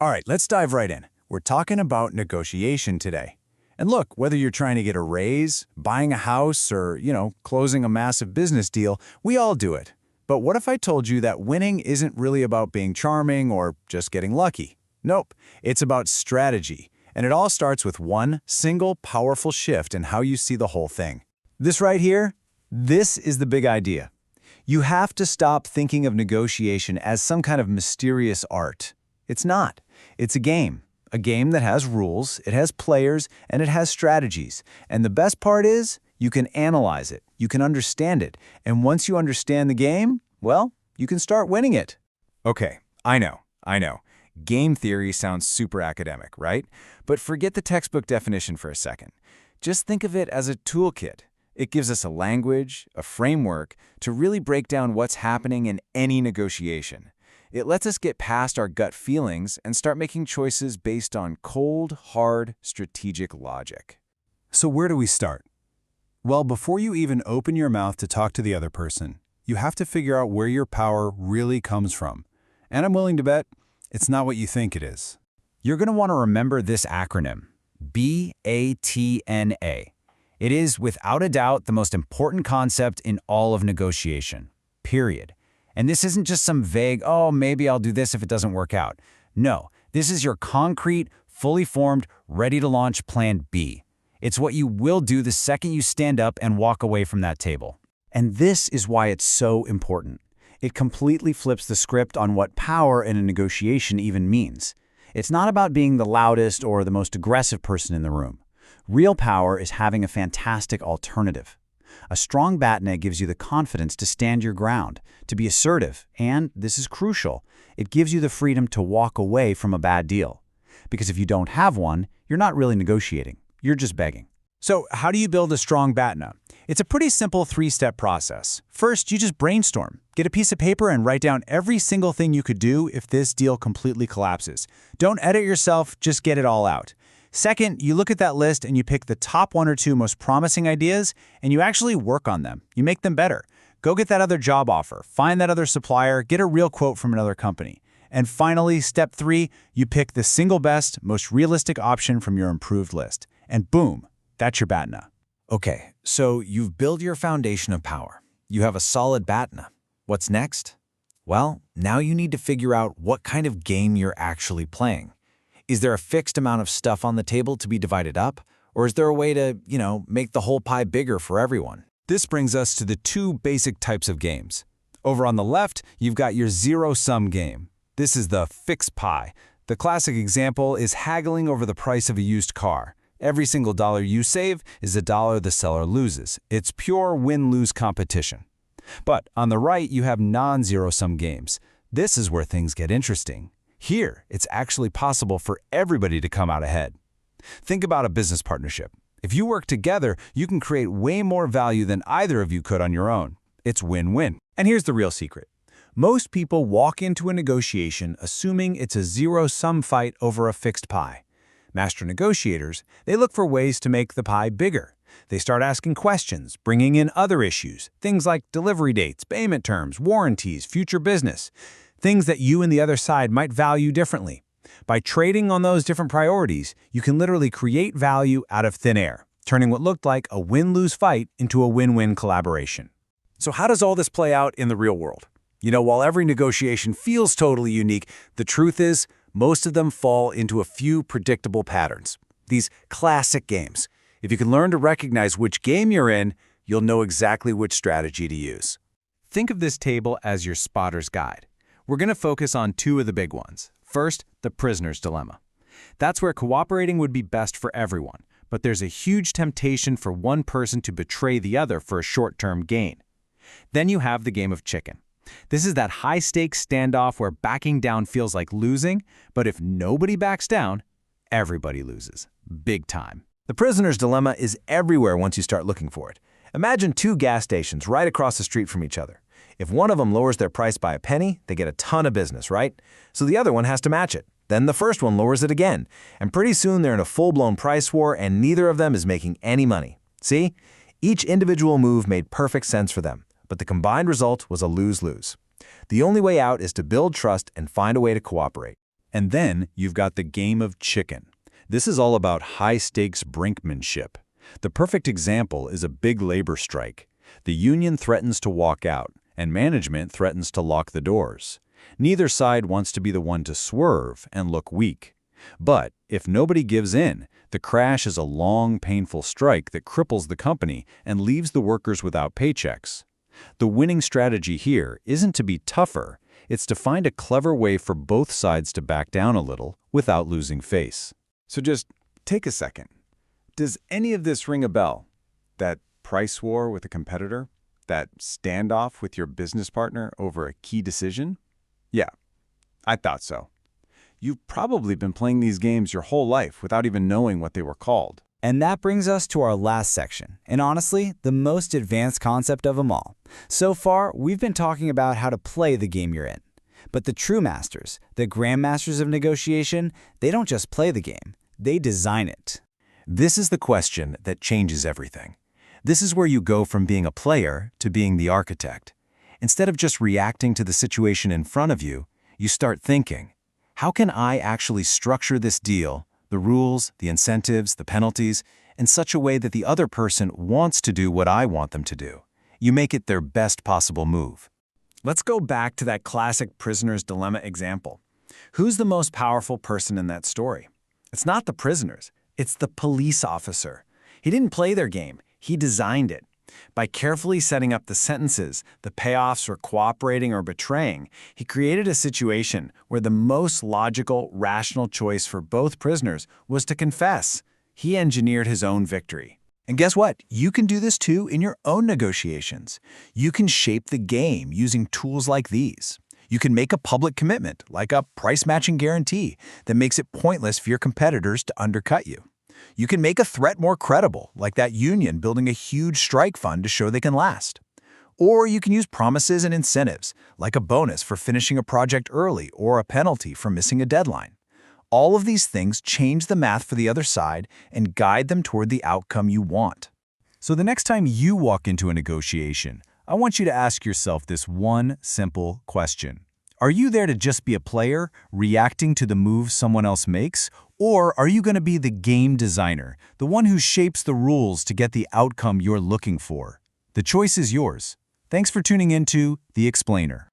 All right, let's dive right in. We're talking about negotiation today. And look, whether you're trying to get a raise, buying a house, or, closing a massive business deal, we all do it. But what if I told you that winning isn't really about being charming or just getting lucky? Nope, it's about strategy. And it all starts with one single powerful shift in how you see the whole thing. This right here, this is the big idea. You have to stop thinking of negotiation as some kind of mysterious art. It's not. It's a game. A game that has rules, it has players, and it has strategies. And the best part is, you can analyze it, you can understand it, and once you understand the game, well, you can start winning it. Okay, I know. Game theory sounds super academic, right? But forget the textbook definition for a second. Just think of it as a toolkit. It gives us a language, a framework, to really break down what's happening in any negotiation. It lets us get past our gut feelings and start making choices based on cold, hard, strategic logic. So where do we start? Well, before you even open your mouth to talk to the other person, you have to figure out where your power really comes from. And I'm willing to bet it's not what you think it is. You're going to want to remember this acronym, BATNA. It is, without a doubt, the most important concept in all of negotiation, period. And this isn't just some vague, maybe I'll do this if it doesn't work out. No, this is your concrete, fully formed, ready-to-launch plan B. It's what you will do the second you stand up and walk away from that table. And this is why it's so important. It completely flips the script on what power in a negotiation even means. It's not about being the loudest or the most aggressive person in the room. Real power is having a fantastic alternative. A strong BATNA gives you the confidence to stand your ground, to be assertive, and, this is crucial, it gives you the freedom to walk away from a bad deal. Because if you don't have one, you're not really negotiating, you're just begging. So how do you build a strong BATNA? It's a pretty simple three-step process. First, you just brainstorm. Get a piece of paper and write down every single thing you could do if this deal completely collapses. Don't edit yourself, just get it all out. Second, you look at that list and you pick the top one or two most promising ideas and you actually work on them. You make them better. Go get that other job offer, find that other supplier, get a real quote from another company. And finally, step 3, you pick the single best, most realistic option from your improved list. And boom, that's your BATNA. Okay, so you've built your foundation of power. You have a solid BATNA. What's next? Well, now you need to figure out what kind of game you're actually playing. Is there a fixed amount of stuff on the table to be divided up? Or is there a way to, make the whole pie bigger for everyone? This brings us to the two basic types of games. Over on the left, you've got your zero-sum game. This is the fixed pie. The classic example is haggling over the price of a used car. Every single dollar you save is a dollar the seller loses. It's pure win-lose competition. But on the right, you have non-zero-sum games. This is where things get interesting. Here, it's actually possible for everybody to come out ahead. Think about a business partnership. If you work together, you can create way more value than either of you could on your own. It's win-win. And here's the real secret. Most people walk into a negotiation assuming it's a zero-sum fight over a fixed pie. Master negotiators, they look for ways to make the pie bigger. They start asking questions, bringing in other issues, things like delivery dates, payment terms, warranties, future business. Things that you and the other side might value differently. By trading on those different priorities, you can literally create value out of thin air, turning what looked like a win-lose fight into a win-win collaboration. So how does all this play out in the real world? While every negotiation feels totally unique, the truth is, most of them fall into a few predictable patterns. These classic games. If you can learn to recognize which game you're in, you'll know exactly which strategy to use. Think of this table as your spotter's guide. We're going to focus on two of the big ones. First, the prisoner's dilemma. That's where cooperating would be best for everyone, but there's a huge temptation for one person to betray the other for a short-term gain. Then you have the game of chicken. This is that high-stakes standoff where backing down feels like losing, but if nobody backs down, everybody loses. Big time. The prisoner's dilemma is everywhere once you start looking for it. Imagine two gas stations right across the street from each other. If one of them lowers their price by a penny, they get a ton of business, right? So the other one has to match it. Then the first one lowers it again. And pretty soon they're in a full-blown price war and neither of them is making any money. See? Each individual move made perfect sense for them, but the combined result was a lose-lose. The only way out is to build trust and find a way to cooperate. And then you've got the game of chicken. This is all about high-stakes brinkmanship. The perfect example is a big labor strike. The union threatens to walk out, and management threatens to lock the doors. Neither side wants to be the one to swerve and look weak. But if nobody gives in, the crash is a long, painful strike that cripples the company and leaves the workers without paychecks. The winning strategy here isn't to be tougher, it's to find a clever way for both sides to back down a little without losing face. So just take a second. Does any of this ring a bell? That price war with a competitor? That standoff with your business partner over a key decision? Yeah, I thought so. You've probably been playing these games your whole life without even knowing what they were called. And that brings us to our last section, and honestly, the most advanced concept of them all. So far, we've been talking about how to play the game you're in. But the true masters, the grandmasters of negotiation, they don't just play the game, they design it. This is the question that changes everything. This is where you go from being a player to being the architect. Instead of just reacting to the situation in front of you, you start thinking, how can I actually structure this deal, the rules, the incentives, the penalties, in such a way that the other person wants to do what I want them to do? You make it their best possible move. Let's go back to that classic prisoner's dilemma example. Who's the most powerful person in that story? It's not the prisoners, it's the police officer. He didn't play their game, he designed it. By carefully setting up the sentences, the payoffs for cooperating or betraying, he created a situation where the most logical, rational choice for both prisoners was to confess. He engineered his own victory. And guess what? You can do this too in your own negotiations. You can shape the game using tools like these. You can make a public commitment, like a price-matching guarantee, that makes it pointless for your competitors to undercut you. You can make a threat more credible, like that union building a huge strike fund to show they can last. Or you can use promises and incentives, like a bonus for finishing a project early or a penalty for missing a deadline. All of these things change the math for the other side and guide them toward the outcome you want. So the next time you walk into a negotiation, I want you to ask yourself this one simple question. Are you there to just be a player, reacting to the moves someone else makes? Or are you going to be the game designer, the one who shapes the rules to get the outcome you're looking for? The choice is yours. Thanks for tuning in to The Explainer.